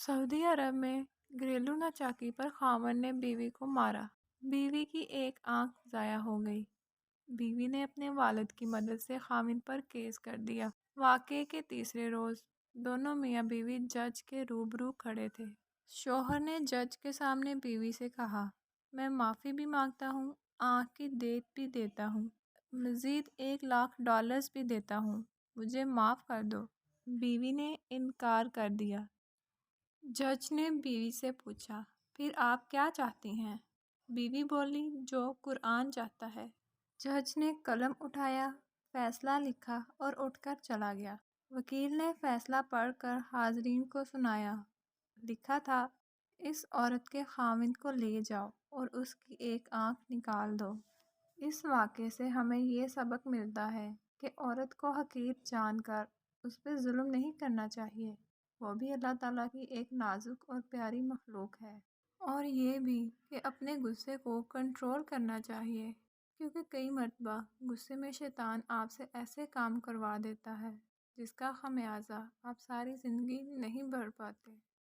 سعودی عرب میں گھریلو ناچاکی پر خاوند نے بیوی کو مارا۔ بیوی کی ایک آنکھ ضائع ہو گئی۔ بیوی نے اپنے والد کی مدد سے خاوند پر کیس کر دیا۔ واقعے کے تیسرے روز دونوں میاں بیوی جج کے روبرو کھڑے تھے۔ شوہر نے جج کے سامنے بیوی سے کہا، میں معافی بھی مانگتا ہوں، آنکھ کی دیت بھی دیتا ہوں، مزید $1,00,000 بھی دیتا ہوں، مجھے معاف کر دو۔ بیوی نے انکار کر دیا۔ جج نے بیوی سے پوچھا، پھر آپ کیا چاہتی ہیں؟ بیوی بولی، جو قرآن چاہتا ہے۔ جج نے قلم اٹھایا، فیصلہ لکھا اور اٹھ کر چلا گیا۔ وکیل نے فیصلہ پڑھ کر حاضرین کو سنایا۔ لکھا تھا، اس عورت کے خاوند کو لے جاؤ اور اس کی ایک آنکھ نکال دو۔ اس واقعے سے ہمیں یہ سبق ملتا ہے کہ عورت کو حقیر جان کر اس پہ ظلم نہیں کرنا چاہیے، وہ بھی اللہ تعالیٰ کی ایک نازک اور پیاری مخلوق ہے۔ اور یہ بھی کہ اپنے غصے کو کنٹرول کرنا چاہیے، کیونکہ کئی مرتبہ غصے میں شیطان آپ سے ایسے کام کروا دیتا ہے جس کا خمیازہ آپ ساری زندگی نہیں بھر پاتے۔